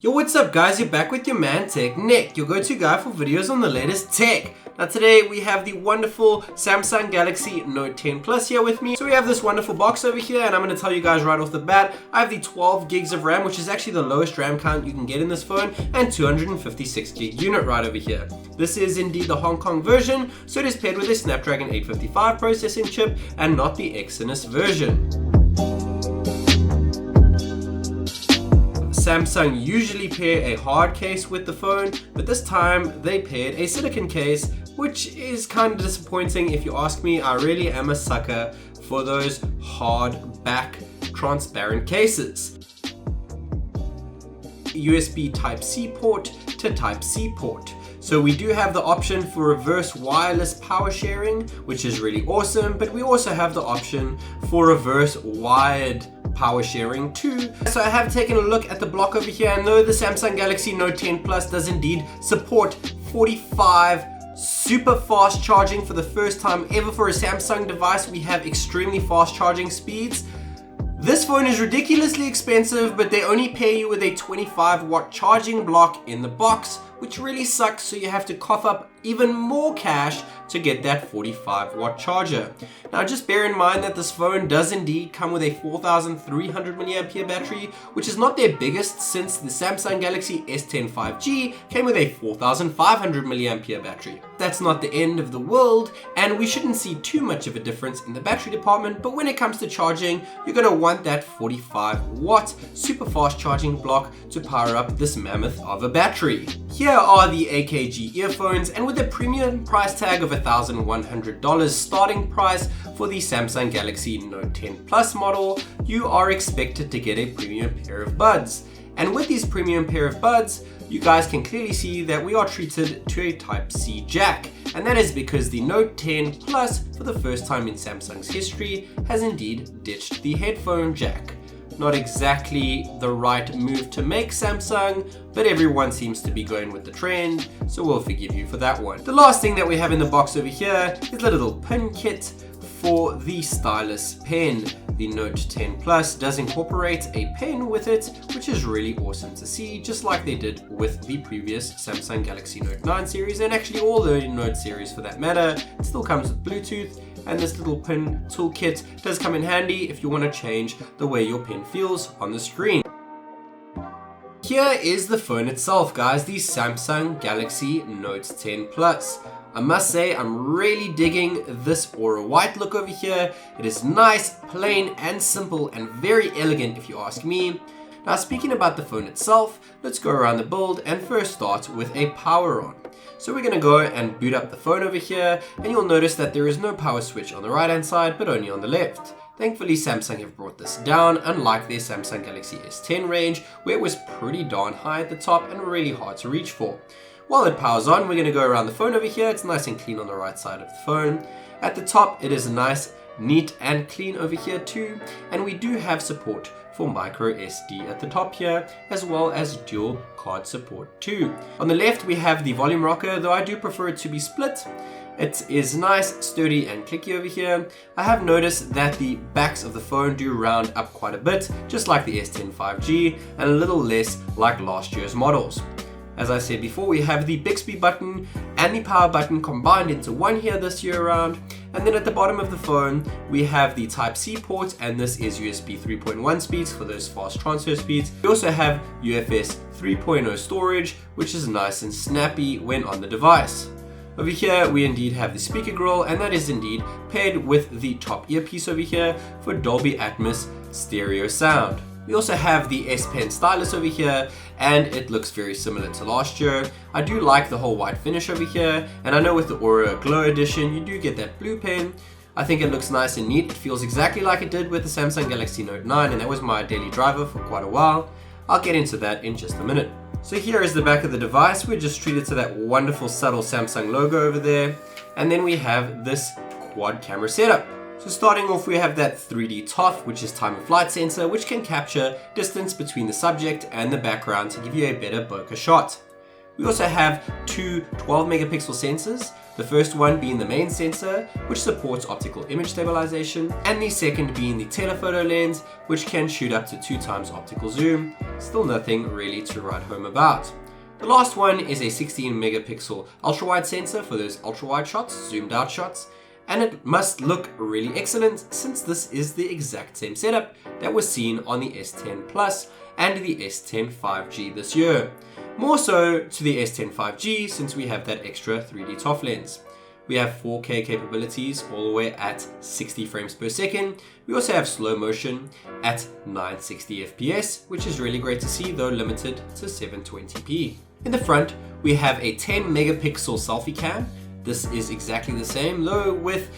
Yo, what's up guys, you're back with your man TechNick, your go-to guy for videos on the latest tech. Now today we have the wonderful Samsung Galaxy Note 10 Plus here with me. So we have this wonderful box over here and I'm going to tell you guys right off the bat, I have the 12 gigs of RAM, which is actually the lowest RAM count you can get in this phone, and 256 gig unit right over here. This is indeed the Hong Kong version, so it is paired with a Snapdragon 855 processing chip and not the Exynos version. Samsung usually pair a hard case with the phone, but this time they paired a silicone case, which is kind of disappointing if you ask me. I really am a sucker for those hard back transparent cases. USB Type-C port to Type-C port. So we do have the option for reverse wireless power sharing, which is really awesome, but we also have the option for reverse wired power sharing too. So I have taken a look at the block over here, and though the Samsung Galaxy Note 10 Plus does indeed support 45 super fast charging for the first time ever for a Samsung device, we have extremely fast charging speeds. This phone is ridiculously expensive, but they only pair you with a 25 watt charging block in the box, which really sucks, so you have to cough up even more cash to get that 45 watt charger. Now just bear in mind that this phone does indeed come with a 4300 mAh battery, which is not their biggest since the Samsung Galaxy S10 5G came with a 4500 mAh battery. That's not the end of the world, and we shouldn't see too much of a difference in the battery department, but when it comes to charging, you're going to want that 45 watt super fast charging block to power up this mammoth of a battery. Here are the AKG earphones, and with a premium price tag of $1,100 starting price for the Samsung Galaxy Note 10 Plus model, you are expected to get a premium pair of buds. And with these premium pair of buds, you guys can clearly see that we are treated to a Type-C jack. And that is because the Note 10 Plus, for the first time in Samsung's history, has indeed ditched the headphone jack. Not exactly the right move to make, Samsung, but everyone seems to be going with the trend, so we'll forgive you for that one. The last thing that we have in the box over here is a little pin kit for the stylus pen. The Note 10 Plus does incorporate a pen with it, which is really awesome to see, just like they did with the previous Samsung Galaxy Note 9 series, and actually all the Note series for that matter. It still comes with Bluetooth, and this little pen toolkit does come in handy if you want to change the way your pen feels on the screen. Here is the phone itself, guys, the Samsung Galaxy Note 10 Plus. I must say I'm really digging this aura white look over here. It is nice, plain and simple, and very elegant if you ask me. Now speaking about the phone itself, let's go around the build and first start with a power on. So we're going to go and boot up the phone over here, and you'll notice that there is no power switch on the right hand side but only on the left. Thankfully Samsung have brought this down, unlike their Samsung Galaxy S10 range where it was pretty darn high at the top and really hard to reach for. While it powers on, we're going to go around the phone over here. It's nice and clean on the right side of the phone. At the top it is nice, neat and clean over here too, and we do have support for micro SD at the top here, as well as dual card support too. On the left we have the volume rocker, though I do prefer it to be split. It is nice, sturdy and clicky over here. I have noticed that the backs of the phone do round up quite a bit, just like the S10 5G, and a little less like last year's models. As I said before, we have the Bixby button and the power button combined into one here this year around. And then at the bottom of the phone, we have the Type-C port, and this is USB 3.1 speeds for those fast transfer speeds. We also have UFS 3.0 storage, which is nice and snappy when on the device. Over here, we indeed have the speaker grill, and that is indeed paired with the top earpiece over here for Dolby Atmos stereo sound. We also have the S Pen stylus over here, and it looks very similar to last year. I do like the whole white finish over here, and I know with the Aura Glow edition you do get that blue pen. I think it looks nice and neat. It feels exactly like it did with the Samsung Galaxy Note 9, and that was my daily driver for quite a while. I'll get into that in just a minute. So here is the back of the device. We're just treated to that wonderful subtle Samsung logo over there, and then we have this quad camera setup. So starting off, we have that 3D TOF, which is time of flight sensor, which can capture distance between the subject and the background to give you a better bokeh shot. We also have two 12 megapixel sensors The first one being the main sensor, which supports optical image stabilization, and the second being the telephoto lens, which can shoot up to 2x optical zoom. Still nothing really to write home about. The last one is a 16 megapixel ultra-wide sensor for those ultra-wide shots, zoomed out shots, and it must look really excellent since this is the exact same setup that was seen on the S10 Plus and the S10 5G this year. More so to the S10 5G since we have that extra 3D ToF lens. We have 4K capabilities all the way at 60 frames per second. We also have slow motion at 960 FPS, which is really great to see, though limited to 720p. In the front, we have a 10 megapixel selfie cam. This is exactly the same, though with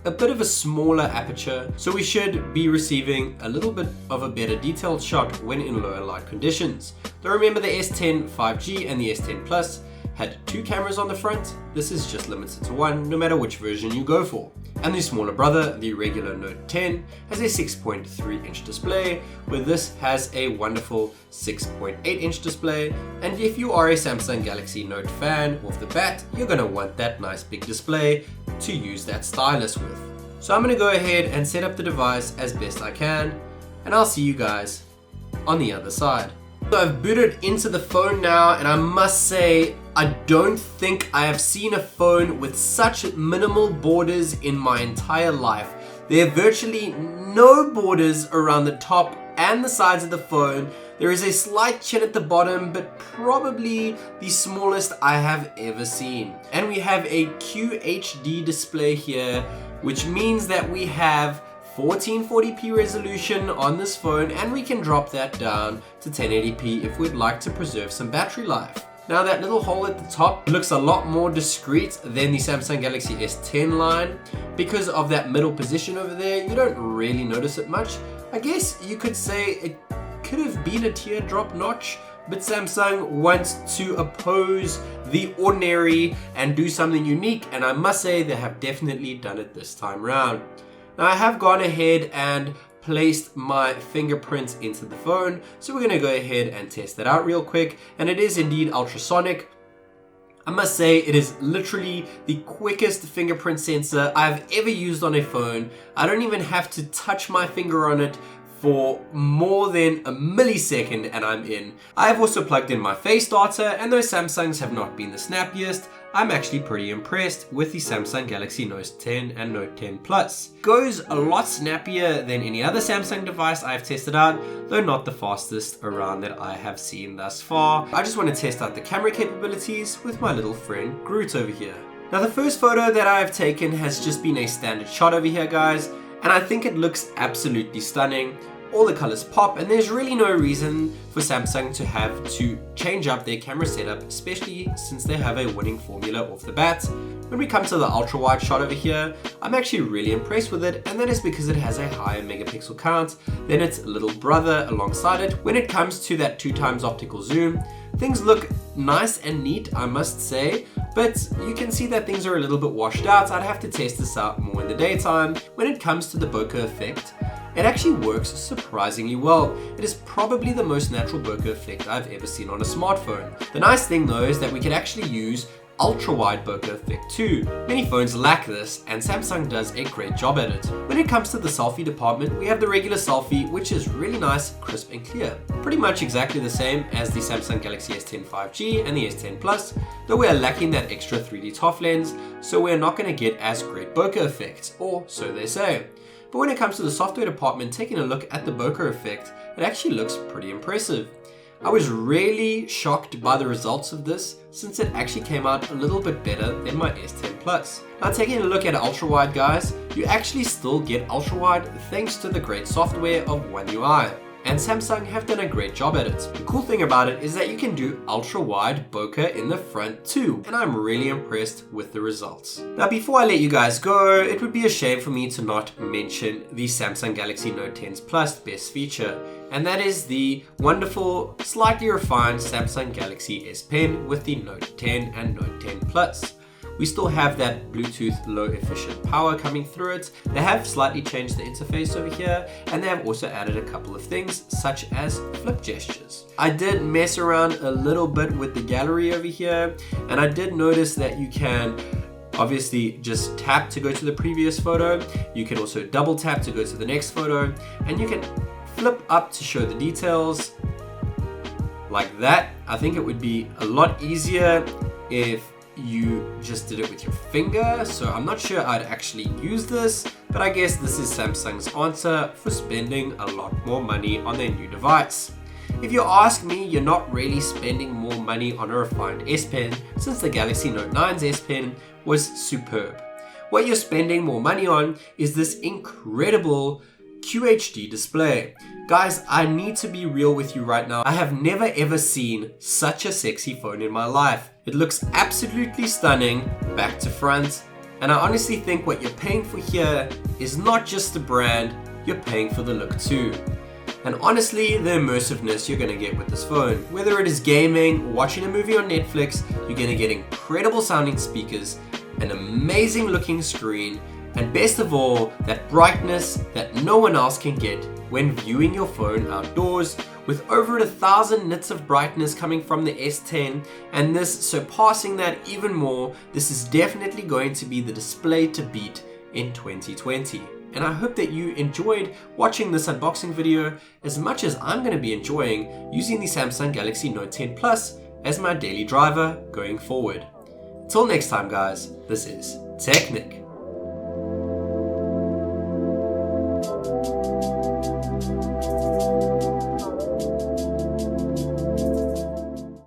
a bit of a smaller aperture, so we should be receiving a little bit of a better detailed shot when in lower light conditions. Though remember, the S10 5G and the S10 Plus had 2 cameras on the front. This is just limited to 1, no matter which version you go for. And the smaller brother, the regular Note 10, has a 6.3 inch display, where this has a wonderful 6.8 inch display. And if you are a Samsung Galaxy Note fan off the bat, you're gonna want that nice big display to use that stylus with. So I'm gonna go ahead and set up the device as best I can, and I'll see you guys on the other side. So I've booted into the phone now, and I must say, I don't think I have seen a phone with such minimal borders in my entire life. There are virtually no borders around the top and the sides of the phone. There is a slight chin at the bottom, but probably the smallest I have ever seen. And we have a QHD display here, which means that we have 1440p resolution on this phone, and we can drop that down to 1080p if we'd like to preserve some battery life. Now that little hole at the top looks a lot more discreet than the Samsung Galaxy S10 line. Because of that middle position over there, you don't really notice it much. I guess you could say it could have been a teardrop notch, but Samsung wants to oppose the ordinary and do something unique, and I must say they have definitely done it this time round. Now I have gone ahead and placed my fingerprint into the phone, so we're going to go ahead and test that out real quick, and it is indeed ultrasonic. I must say it is literally the quickest fingerprint sensor I've ever used on a phone. I don't even have to touch my finger on it for more than a millisecond and I'm in. I have also plugged in my face data, and though Samsungs have not been the snappiest, I'm actually pretty impressed with the Samsung Galaxy Note 10 and Note 10 Plus. Goes a lot snappier than any other Samsung device I've tested out, though not the fastest around that I have seen thus far. I just want to test out the camera capabilities with my little friend Groot over here. Now the first photo that I've taken has just been a standard shot over here, guys, and I think it looks absolutely stunning. All the colors pop, and there's really no reason for Samsung to have to change up their camera setup, especially since they have a winning formula off the bat. When we come to the ultra wide shot over here, I'm actually really impressed with it, and that is because it has a higher megapixel count than its little brother alongside it. When it comes to that 2x optical zoom, things look nice and neat, I must say, but you can see that things are a little bit washed out. I'd have to test this out more in the daytime. When it comes to the bokeh effect, it actually works surprisingly well. It is probably the most natural bokeh effect I've ever seen on a smartphone. The nice thing though is that we can actually use ultra-wide bokeh effect too. Many phones lack this, and Samsung does a great job at it. When it comes to the selfie department, we have the regular selfie, which is really nice, crisp and clear. Pretty much exactly the same as the Samsung Galaxy S10 5G and the S10 Plus, though we are lacking that extra 3D ToF lens, so we're not going to get as great bokeh effects, or so they say. But when it comes to the software department, taking a look at the bokeh effect, it actually looks pretty impressive. I was really shocked by the results of this, since it actually came out a little bit better than my S10 Plus. Now taking a look at ultra wide, guys, you actually still get ultra wide thanks to the great software of One UI. And Samsung have done a great job at it. The cool thing about it is that you can do ultra wide bokeh in the front too, and I'm really impressed with the results. Now before I let you guys go, it would be a shame for me to not mention the Samsung Galaxy Note 10's Plus best feature, and that is the wonderful, slightly refined Samsung Galaxy S Pen with the Note 10 and Note 10 Plus. We still have that Bluetooth low efficient power coming through it. They have slightly changed the interface over here, and they have also added a couple of things such as flip gestures. I did mess around a little bit with the gallery over here, and I did notice that you can Obviously, just tap to go to the previous photo. You can also double tap to go to the next photo, and you can flip up to show the details like that. I think it would be a lot easier if you just did it with your finger, so I'm not sure I'd actually use this, but I guess this is Samsung's answer for spending a lot more money on their new device. If you ask me, you're not really spending more money on a refined S Pen, since the Galaxy Note 9's S Pen was superb. What you're spending more money on is this incredible QHD display. Guys, I need to be real with you right now. I have never ever seen such a sexy phone in my life. It looks absolutely stunning, back to front, and I honestly think what you're paying for here is not just the brand, you're paying for the look too. And honestly, the immersiveness you're gonna get with this phone. Whether it is gaming, watching a movie on Netflix, you're gonna get incredible sounding speakers, an amazing looking screen, and best of all, that brightness that no one else can get when viewing your phone outdoors, with over 1,000 nits of brightness coming from the S10, and this surpassing that even more. This is definitely going to be the display to beat in 2020. And I hope that you enjoyed watching this unboxing video as much as I'm going to be enjoying using the Samsung Galaxy Note 10 Plus as my daily driver going forward. Till next time guys, this is TechNick.